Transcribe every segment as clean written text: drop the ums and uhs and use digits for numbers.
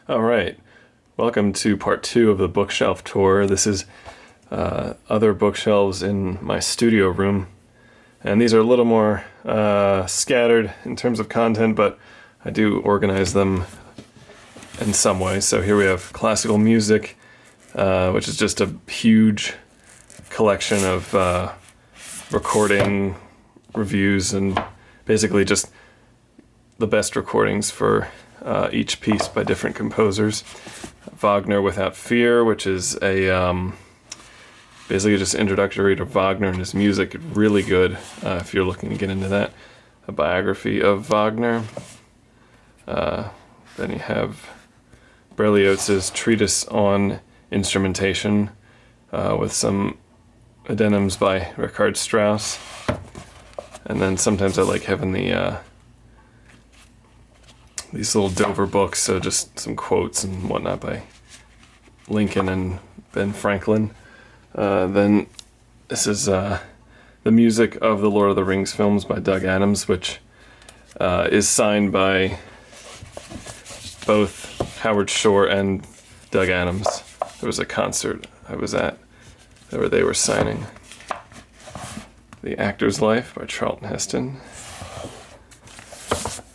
All right. Welcome to part 2 of the bookshelf tour. This is other bookshelves in my studio room. And these are a little more scattered in terms of content, but I do organize them in some way. So here we have classical music, which is just a huge collection of recording reviews and basically just the best recordings for each piece by different composers. Wagner Without Fear, which is a basically just introductory to Wagner and his music. Really good if you're looking to get into that. A biography of Wagner. Then you have Berlioz's Treatise on Instrumentation with some addendums by Richard Strauss. And then sometimes I like having these little Dover books, so just some quotes and whatnot by Lincoln and Ben Franklin. Then this is the music of the Lord of the Rings films by Doug Adams, which is signed by both Howard Shore and Doug Adams. There was a concert I was at where they were signing. The Actor's Life by Charlton Heston.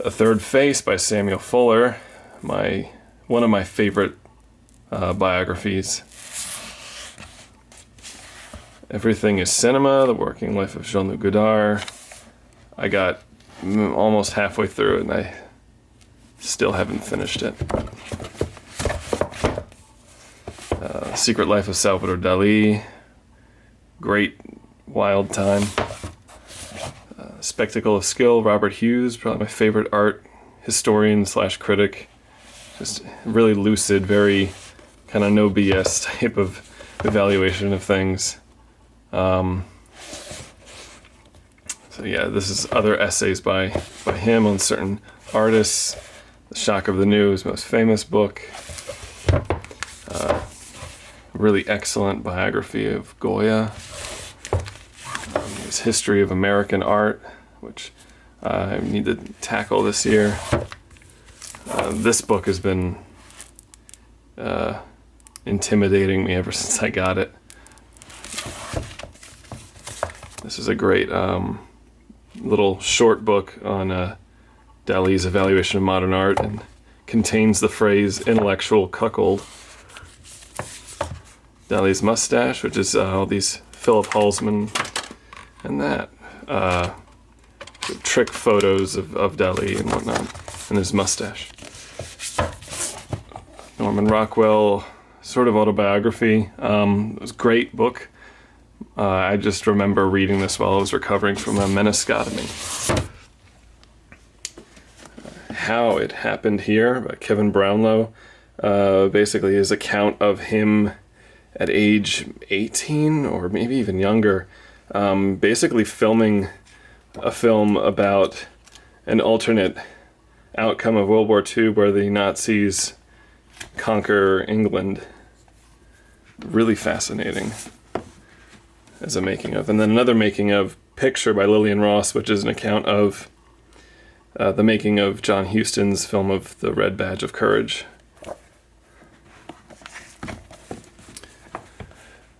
A Third Face by Samuel Fuller, one of my favorite biographies. Everything is Cinema, The Working Life of Jean-Luc Godard. I got almost halfway through it and I still haven't finished it. Secret Life of Salvador Dali. Great wild time. Spectacle of Skill, Robert Hughes, probably my favorite art historian / critic. Just really lucid, very kind of no BS type of evaluation of things. So yeah, this is other essays by him on certain artists. The Shock of the New, his most famous book. Really excellent biography of Goya. His History of American Art, which I need to tackle this year. This book has been intimidating me ever since I got it. This is a great little short book on Dali's evaluation of modern art and contains the phrase intellectual cuckold. Dali's Mustache, which is all these Philip Halsman and that trick photos of Dali and whatnot, and his mustache. Norman Rockwell, sort of autobiography. It was a great book. I just remember reading this while I was recovering from a meniscotomy. How It Happened Here by Kevin Brownlow. Basically his account of him at age 18 or maybe even younger, basically filming a film about an alternate outcome of World War II where the Nazis conquer England. Really fascinating as a making of. And then another making of picture by Lillian Ross, which is an account of the making of John Huston's film of The Red Badge of Courage.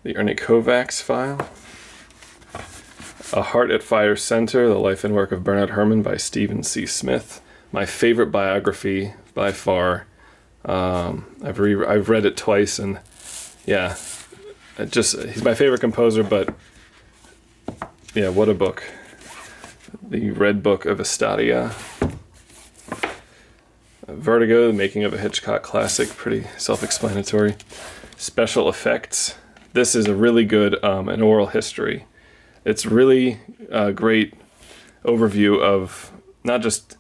The Ernie Kovacs File. A Heart at Fire Center, The Life and Work of Bernard Herrmann by Stephen C. Smith. My favorite biography by far. I've read it twice, and yeah, he's my favorite composer, but yeah, what a book. The Red Book of Estadia. Vertigo, The Making of a Hitchcock Classic, pretty self-explanatory. Special Effects. This is a really good an oral history. It's really a great overview of not just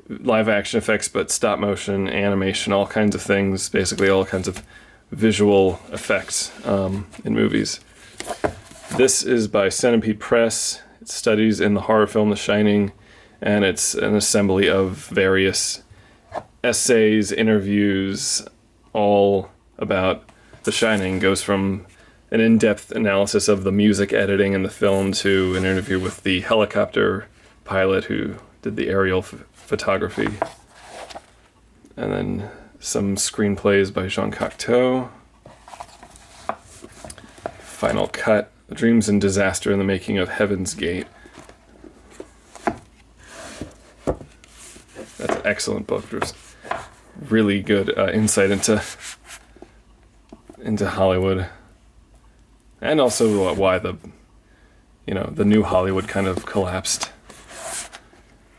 live action effects, but stop motion, animation, all kinds of things, basically all kinds of visual effects in movies. This is by Centipede Press. It studies in the horror film The Shining, and it's an assembly of various essays, interviews, all about The Shining. Goes from an in-depth analysis of the music editing in the film to an interview with the helicopter pilot who did the aerial photography. And then some screenplays by Jean Cocteau. Final Cut, Dreams and Disaster in the Making of Heaven's Gate. That's an excellent book. There's really good insight into Hollywood, and also why the new Hollywood kind of collapsed.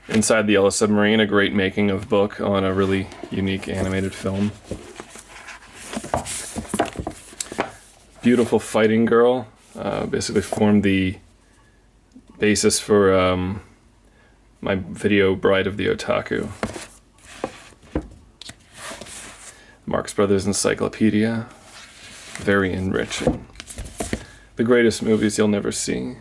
Inside the Yellow Submarine, a great making of book on a really unique animated film. Beautiful Fighting Girl basically formed the basis for my video Bride of the Otaku. Marx Brothers Encyclopedia, very enriching. The greatest movies you'll never see.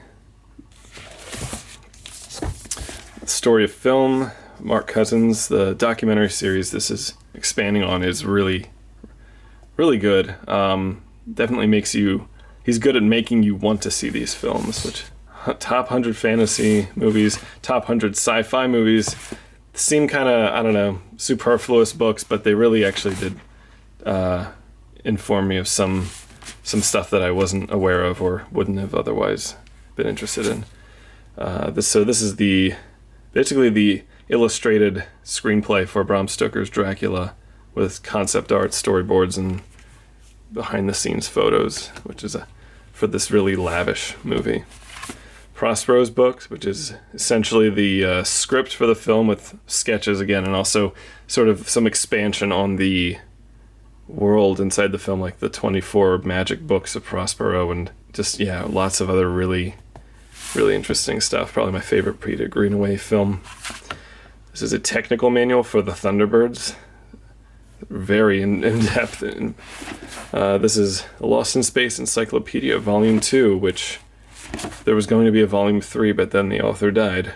Story of Film, Mark Cousins, the documentary series this is expanding on is really, really good. Definitely makes you, he's good at making you want to see these films, which top 100 fantasy movies, top 100 sci-fi movies seem kind of, I don't know, superfluous books, but they really actually did inform me of some stuff that I wasn't aware of or wouldn't have otherwise been interested in. This is basically the illustrated screenplay for Bram Stoker's Dracula with concept art, storyboards, and behind-the-scenes photos, which is for this really lavish movie. Prospero's book, which is essentially the script for the film with sketches again, and also sort of some expansion on the world inside the film, like the 24 magic books of Prospero, and just, lots of other really, really interesting stuff. Probably my favorite Peter Greenaway film. This is a technical manual for the Thunderbirds. Very in-depth. This is a Lost in Space Encyclopedia, Volume 2, which there was going to be a Volume 3, but then the author died.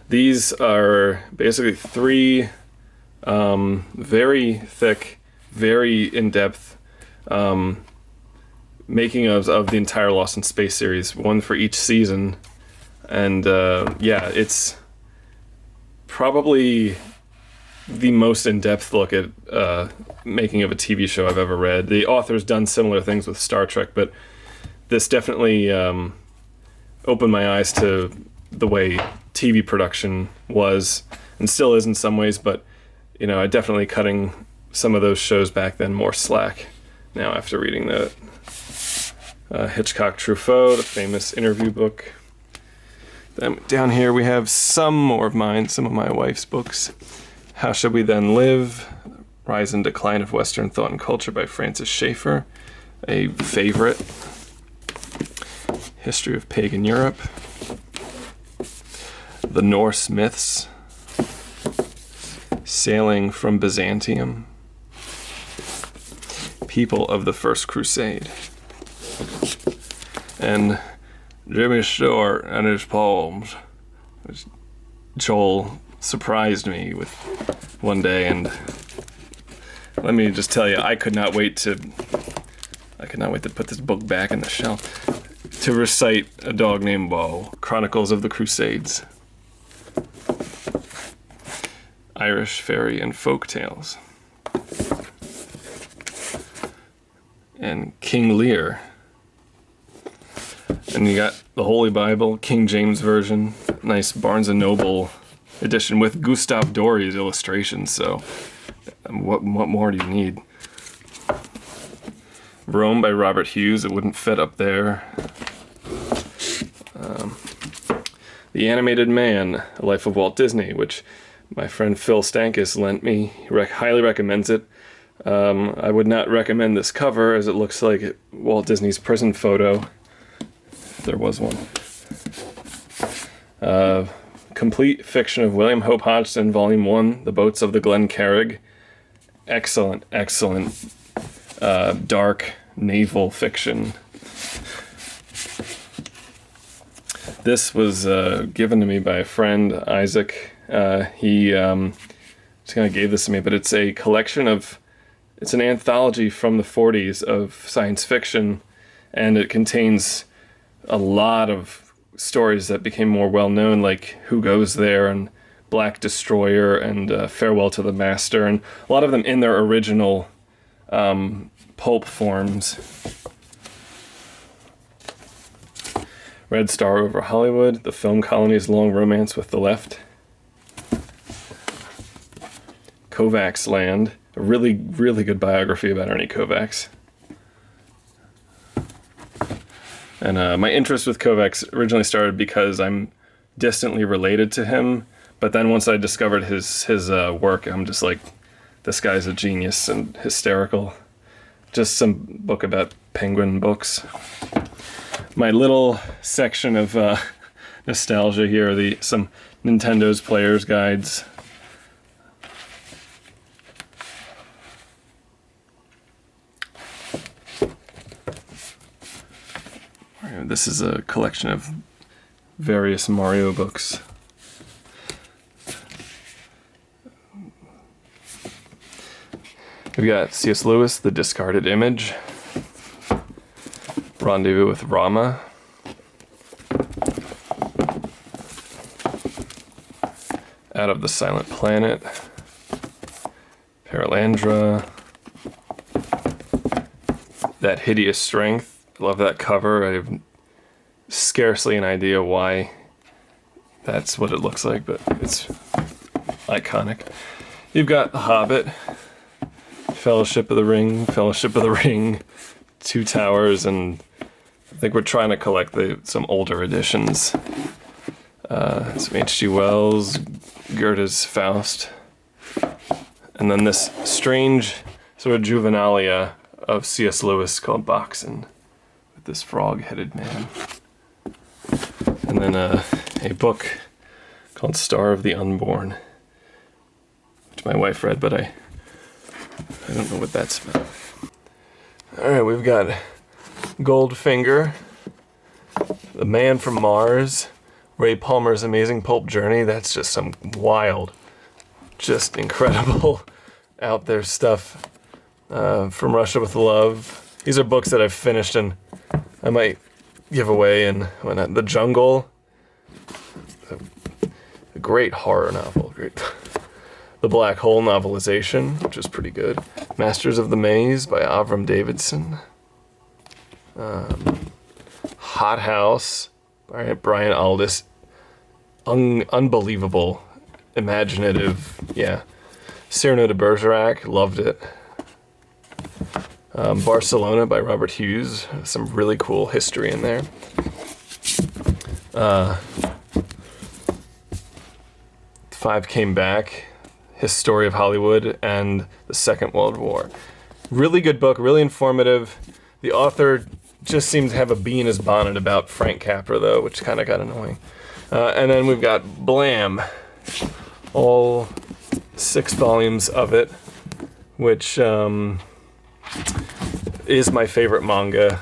These are basically 3 very thick, very in-depth making of the entire Lost in Space series, one for each season. And it's probably the most in-depth look at making of a TV show I've ever read. The author's done similar things with Star Trek, but this definitely opened my eyes to the way TV production was, and still is in some ways, but I definitely cutting some of those shows back then more slack now after reading that. Hitchcock Truffaut, the famous interview book. Then down here we have some more of mine, some of my wife's books. How Should We Then Live? Rise and Decline of Western Thought and Culture by Francis Schaeffer, a favorite. History of Pagan Europe. The Norse Myths. Sailing from Byzantium. People of the First Crusade. And Jimmy Stewart and his poems, which Joel surprised me with one day, and let me just tell you, I could not wait to put this book back in the shelf to recite A Dog Named Bo, Chronicles of the Crusades, Irish Fairy and Folk Tales, and King Lear. And you got the Holy Bible, King James Version, nice Barnes & Noble edition with Gustave Dore's illustrations, so what more do you need? Rome by Robert Hughes, it wouldn't fit up there. The Animated Man, A Life of Walt Disney, which my friend Phil Stankus lent me. He highly recommends it. I would not recommend this cover, as it looks like Walt Disney's prison photo. There was one. Complete Fiction of William Hope Hodgson, Volume 1, The Boats of the Glen Carrig. Excellent, excellent, dark naval fiction. This was given to me by a friend, Isaac. He just kind of gave this to me, but it's a collection of, it's an anthology from the 40s of science fiction, and it contains a lot of stories that became more well-known, like Who Goes There and Black Destroyer and Farewell to the Master, and a lot of them in their original pulp forms. Red Star Over Hollywood, The Film Colony's Long Romance with the Left. Kovacs Land, a really, really good biography about Ernie Kovacs. And my interest with Kovacs originally started because I'm distantly related to him, but then once I discovered his work, I'm just like, this guy's a genius and hysterical. Just some book about penguin books. My little section of nostalgia here are some Nintendo's player's guides. This is a collection of various Mario books. We've got C.S. Lewis, The Discarded Image, Rendezvous with Rama, Out of the Silent Planet, Paralandra, That Hideous Strength. I love that cover. I have scarcely an idea why that's what it looks like, but it's iconic. You've got The Hobbit, Fellowship of the Ring, Two Towers, and I think we're trying to collect some older editions. Some H.G. Wells, Goethe's Faust, and then this strange sort of juvenilia of C.S. Lewis called Boxen, with this frog-headed man. And then a book called Star of the Unborn, which my wife read, but I don't know what that's about. Alright, we've got Goldfinger, The Man from Mars, Ray Palmer's Amazing Pulp Journey. That's just some wild, just incredible, out there stuff. From Russia with Love. These are books that I've finished and I might give away. And when The Jungle, a great horror novel. Great. The Black Hole novelization, which is pretty good. Masters of the Maze by Avram Davidson. Hot House by Brian Aldiss. Unbelievable, imaginative, yeah. Cyrano de Bergerac, loved it. Barcelona by Robert Hughes, some really cool history in there. Five Came Back, His Story of Hollywood and the Second World War. Really good book, really informative. The author just seems to have a bee in his bonnet about Frank Capra, though, which kind of got annoying. And then we've got Blam, all 6 volumes of it, which is my favorite manga.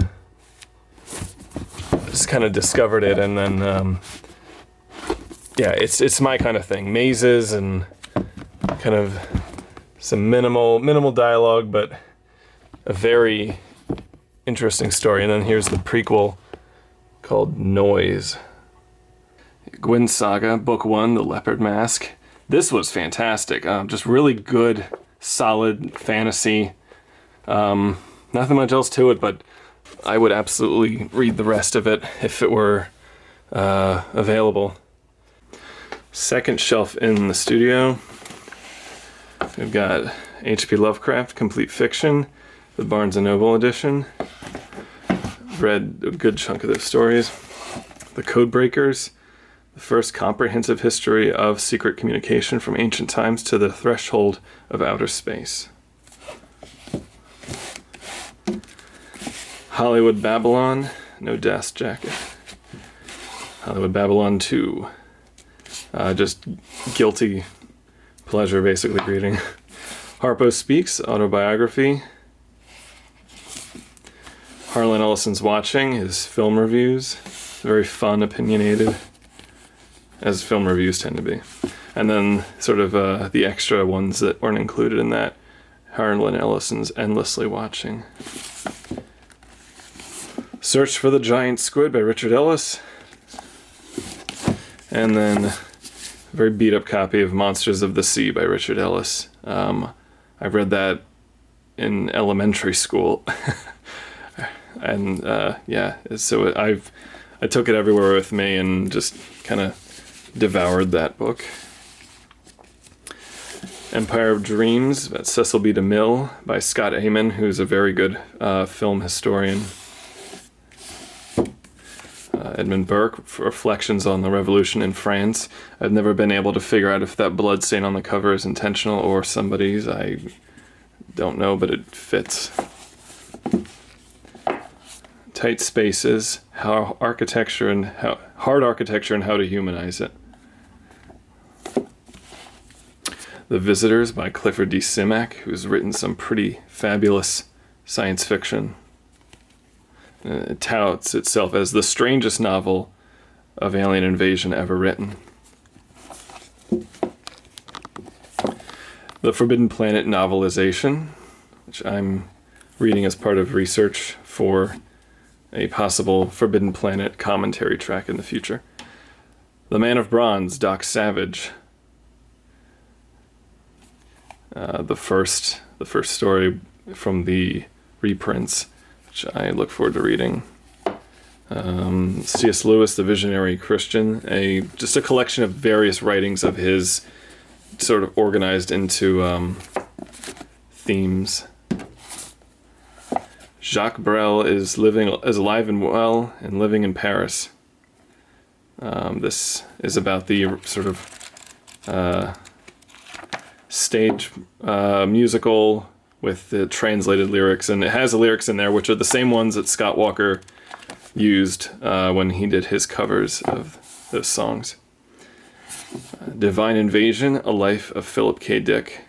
Just kind of discovered it, and then yeah, it's my kind of thing. Mazes and kind of some minimal dialogue, but a very interesting story. And then here's the prequel called Noise. Gwyn Saga, Book 1, The Leopard Mask. This was fantastic. Just really good, solid fantasy. Nothing much else to it, but I would absolutely read the rest of it if it were available. Second shelf in the studio. We've got H.P. Lovecraft, Complete Fiction, the Barnes & Noble edition. Read a good chunk of those stories. The Codebreakers, the first comprehensive history of secret communication from ancient times to the threshold of outer space. Hollywood Babylon, no Das Jacket. Hollywood Babylon 2. Just guilty pleasure, basically, reading. Harpo Speaks, autobiography. Harlan Ellison's Watching, his film reviews. Very fun, opinionated, as film reviews tend to be. And then sort of the extra ones that weren't included in that. Harlan Ellison's Endlessly Watching. Search for the Giant Squid by Richard Ellis. And then very beat up copy of Monsters of the Sea by Richard Ellis. I read that in elementary school. And so I took it everywhere with me and just kind of devoured that book. Empire of Dreams by Cecil B. DeMille by Scott Amon, who's a very good film historian. Edmund Burke, Reflections on the Revolution in France. I've never been able to figure out if that blood stain on the cover is intentional or somebody's. I don't know, but it fits. Tight Spaces, Hard Architecture and How to Humanize It. The Visitors by Clifford D. Simak, who's written some pretty fabulous science fiction. It touts itself as the strangest novel of alien invasion ever written. The Forbidden Planet novelization, which I'm reading as part of research for a possible Forbidden Planet commentary track in the future. The Man of Bronze, Doc Savage. The first story from the reprints, which I look forward to reading. C.S. Lewis, The Visionary Christian, just a collection of various writings of his, sort of organized into themes. Jacques Brel is alive and well and living in Paris. This is about the sort of stage musical with the translated lyrics, and it has the lyrics in there, which are the same ones that Scott Walker used when he did his covers of those songs. Divine Invasion, A Life of Philip K. Dick.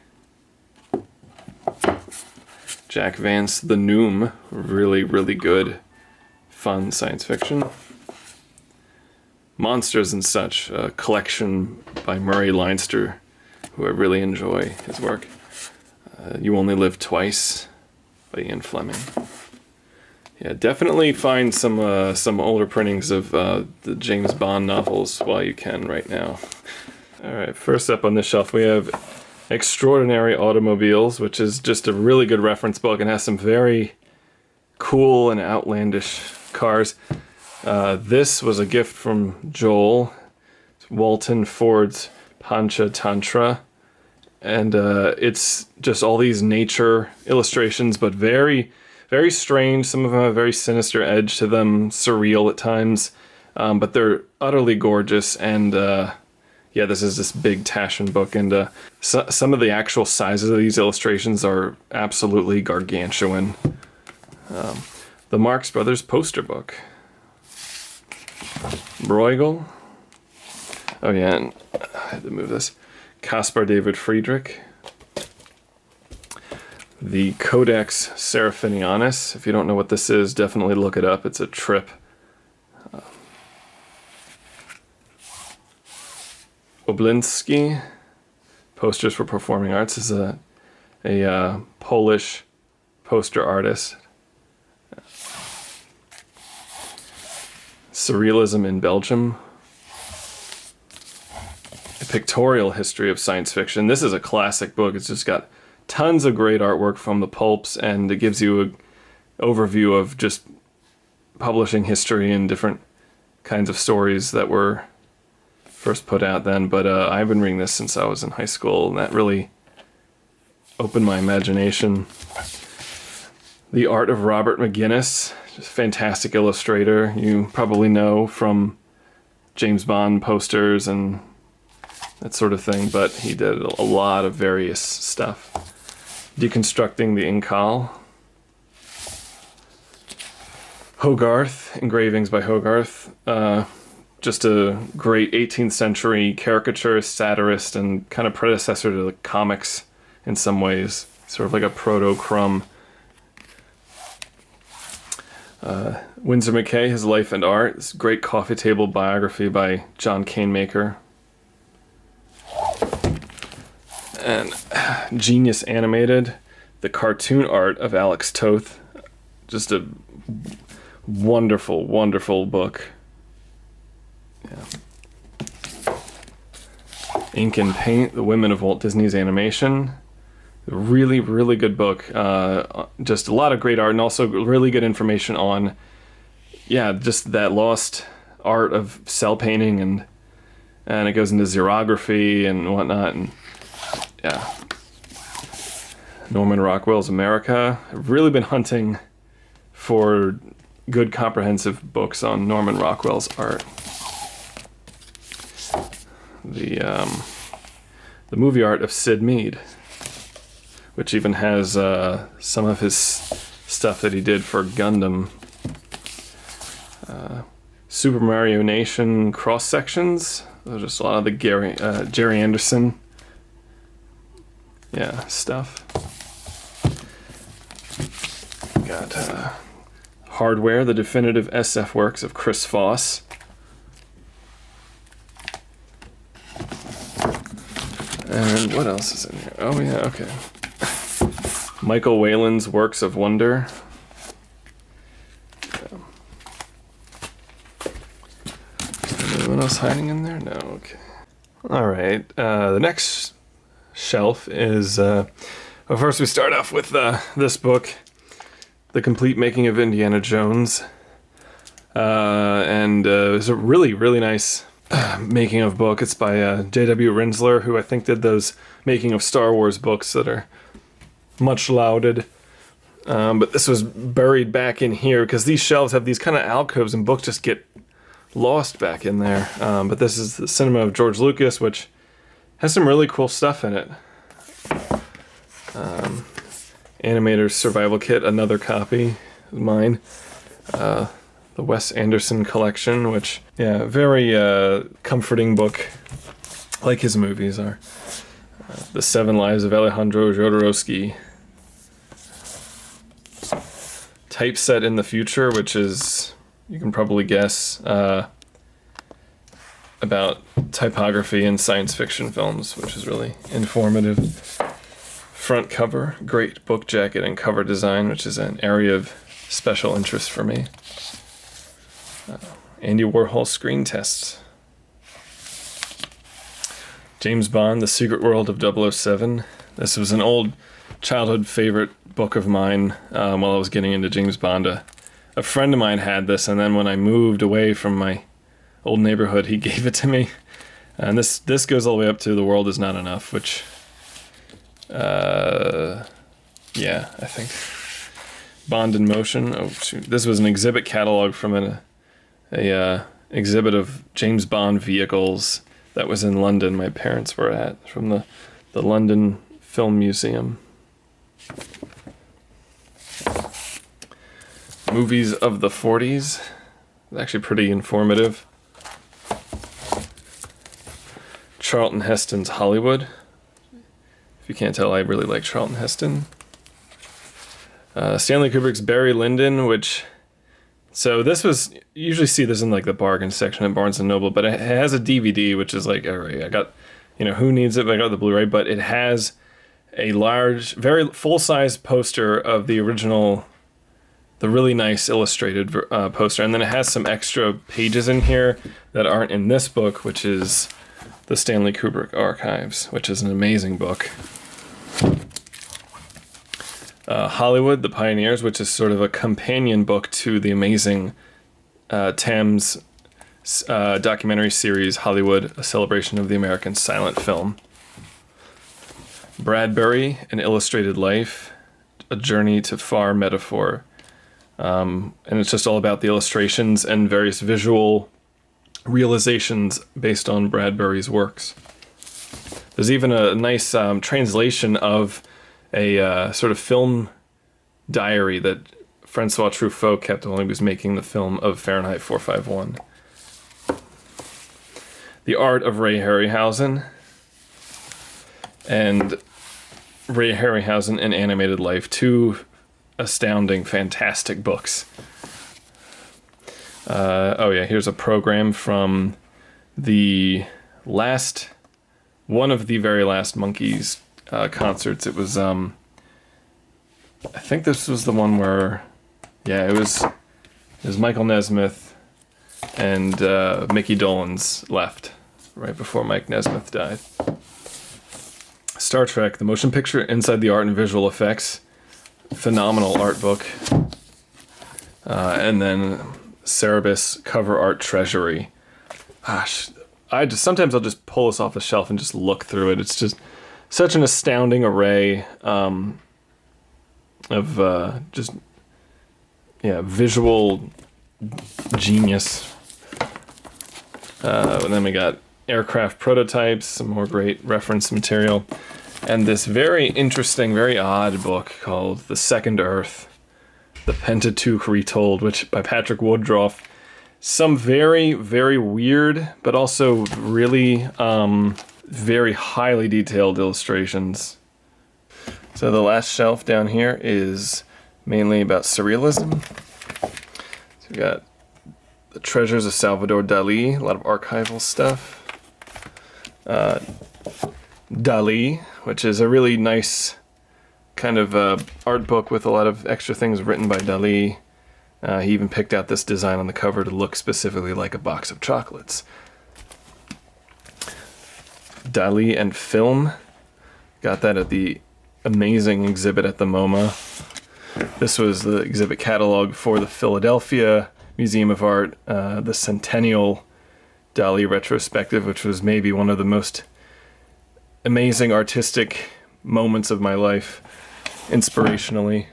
Jack Vance, The Noom, really, really good, fun science fiction. Monsters and Such, a collection by Murray Leinster, who I really enjoy his work. You Only Live Twice by Ian Fleming. Yeah, definitely find some older printings of the James Bond novels while you can right now. All right, first up on this shelf we have Extraordinary Automobiles, which is just a really good reference book and has some very cool and outlandish cars. This was a gift from Joel. It's Walton Ford's Pancha Tantra. And it's just all these nature illustrations, but very, very strange. Some of them have a very sinister edge to them, surreal at times. But they're utterly gorgeous. And this is this big Taschen book. And some of the actual sizes of these illustrations are absolutely gargantuan. The Marx Brothers poster book. Bruegel. Oh yeah, and I had to move this. Caspar David Friedrich. The Codex Seraphinianus. If you don't know what this is, definitely look it up. It's a trip. Oblinski. Posters for Performing Arts is a Polish poster artist. Surrealism in Belgium. A Pictorial History of Science Fiction. This is a classic book. It's just got tons of great artwork from the pulps, and it gives you an overview of just publishing history and different kinds of stories that were first put out then. But I've been reading this since I was in high school, and that really opened my imagination. The Art of Robert McGinnis, just fantastic illustrator. You probably know from James Bond posters and that sort of thing, but he did a lot of various stuff. Deconstructing the Incal. Hogarth, engravings by Hogarth. Just a great 18th century caricaturist, satirist, and kind of predecessor to the comics in some ways. Sort of like a proto-Crumb. Winsor McKay, His Life and Art. This great coffee table biography by John Canemaker. And Genius Animated, the cartoon art of Alex Toth. Just a wonderful, wonderful book. Yeah. Ink and Paint, The Women of Walt Disney's Animation. Really, really good book. Just a lot of great art, and also really good information on, just that lost art of cell painting, and it goes into xerography and whatnot, and Norman Rockwell's America. I've really been hunting for good comprehensive books on Norman Rockwell's art. The movie art of Sid Mead, which even has some of his stuff that he did for Gundam. Super Mario Nation cross sections. Those are just a lot of the Jerry Anderson stuff. Got Hardware, the definitive SF works of Chris Foss. And what else is in here? Oh yeah, okay. Michael Whalen's Works of Wonder. Anyone else hiding in there? No, okay. Alright, the next shelf is, first we start off with this book, The Complete Making of Indiana Jones. And it's a really, really nice making of book. It's by J.W. Rinsler, who I think did those making of Star Wars books that are much lauded. But this was buried back in here because these shelves have these kind of alcoves and books just get lost back in there. But this is the Cinema of George Lucas, which has some really cool stuff in it. Animator's Survival Kit, another copy of mine. The Wes Anderson collection, which, very comforting book, like his movies are. The 7 Lives of Alejandro Jodorowsky. Typeset in the Future, which is, you can probably guess, about typography in science fiction films, which is really informative. Front cover, great book jacket and cover design, which is an area of special interest for me. Andy Warhol screen tests. James Bond, The Secret World of 007. This was an old childhood favorite book of mine while I was getting into James Bond. A friend of mine had this, and then when I moved away from my old neighborhood, he gave it to me. And this goes all the way up to The World Is Not Enough, which, I think. Bond in Motion. Oh, shoot. This was an exhibit catalog from a exhibit of James Bond vehicles that was in London. My parents were at, from the London Film Museum. Movies of the 40s. Actually pretty informative. Charlton Heston's Hollywood. If you can't tell, I really like Charlton Heston. Stanley Kubrick's Barry Lyndon, which... So this was... You usually see this in like the bargain section at Barnes & Noble, but it has a DVD, which is like, all right, I got... who needs it? I got the Blu-ray, but it has a large, very full-size poster of the original... The really nice illustrated poster, and then it has some extra pages in here that aren't in this book, which is the Stanley Kubrick Archives, which is an amazing book. Hollywood, The Pioneers, which is sort of a companion book to the amazing Thames documentary series Hollywood, A Celebration of the American Silent Film. Bradbury, An Illustrated Life, A Journey to Far Metaphor. And it's just all about the illustrations and various visual realizations based on Bradbury's works. There's even a nice translation of a sort of film diary that Francois Truffaut kept while he was making the film of Fahrenheit 451. The Art of Ray Harryhausen and Ray Harryhausen in Animated Life, two astounding, fantastic books. Here's a program from one of the very last Monkees concerts. It was, I think this was the one where, it was Michael Nesmith and Mickey Dolenz left. right before Mike Nesmith died. Star Trek, the motion picture, Inside the Art and Visual Effects. Phenomenal art book. And then Cerebus cover art treasury. Gosh, sometimes I'll just pull this off the shelf and just look through it. It's just such an astounding array of visual genius. And then we got aircraft prototypes, some more great reference material, and this very interesting, very odd book called The Second Earth, The Pentateuch Retold, which by Patrick Woodroffe. Some very, very weird, but also really very highly detailed illustrations. So the last shelf down here is mainly about surrealism. So we got the Treasures of Salvador Dali, a lot of archival stuff. Dali, which is a really nice kind of art book with a lot of extra things written by Dali. He even picked out this design on the cover to look specifically like a box of chocolates. Dali and film. Got that at the amazing exhibit at the MoMA. This was the exhibit catalog for the Philadelphia Museum of Art, the Centennial Dali retrospective, which was maybe one of the most amazing artistic moments of my life, inspirationally.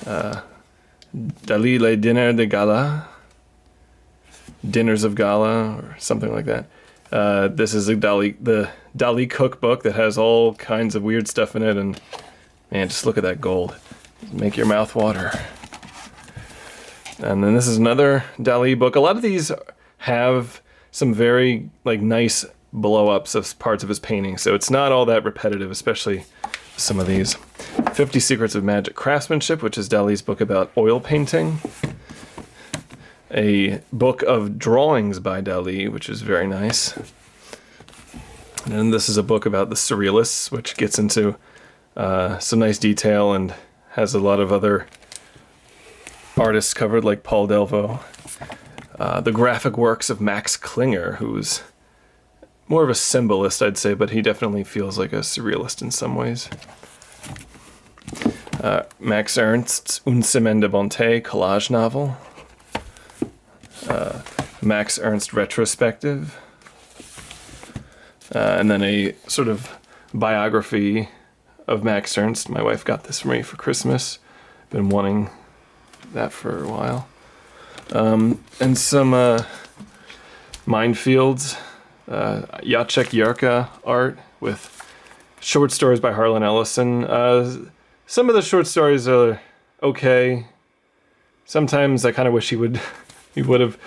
Dali les Dîners de Gala, Dinners of Gala, or something like that. This is the Dali cookbook that has all kinds of weird stuff in it, and man, just look at that gold. Make your mouth water. And then this is another Dali book. A lot of these have some very nice blow-ups of parts of his painting, so it's not all that repetitive, especially some of these. 50 Secrets of Magic Craftsmanship, which is Dali's book about oil painting. A book of drawings by Dali, which is very nice. And then this is a book about the Surrealists, which gets into some nice detail and has a lot of other artists covered, like Paul Delvaux. The graphic works of Max Klinger, who's more of a symbolist, I'd say, but he definitely feels like a surrealist in some ways. Max Ernst's Une Semaine de Bonté collage novel. Max Ernst retrospective. And then a sort of biography of Max Ernst. My wife got this for me for Christmas. Been wanting that for a while. And some minefields. Jacek Jarka art with short stories by Harlan Ellison. Some of the short stories are okay. Sometimes I kind of wish he would have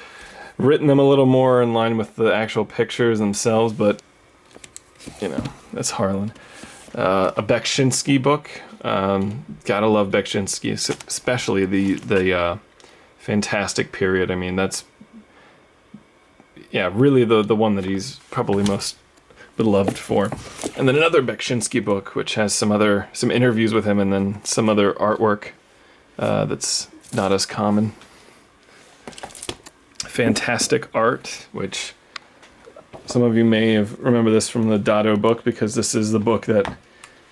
written them a little more in line with the actual pictures themselves, but that's Harlan. A Beksinski book. Gotta love Beksinski, especially the Fantastic period. I mean, that's really the one that he's probably most beloved for. And then another Beksinski book, which has some interviews with him, and then some other artwork that's not as common. Fantastic Art, which some of you may have remember this from the Dado book, because this is the book that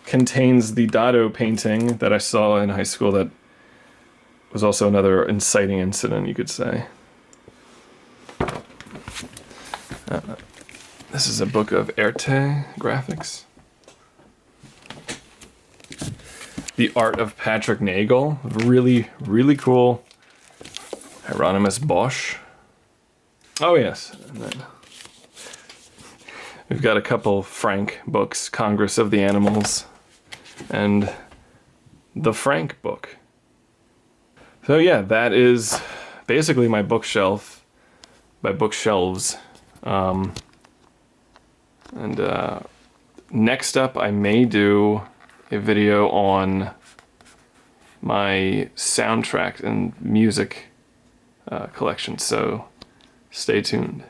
contains the Dado painting that I saw in high school that was also another inciting incident, you could say. This is a book of Erte graphics. The Art of Patrick Nagel, really, really cool. Hieronymus Bosch. Oh yes, and then we've got a couple Frank books, Congress of the Animals, and the Frank book. So yeah, that is basically my bookshelf, my bookshelves. Next up, I may do a video on my soundtrack and music collection, so stay tuned.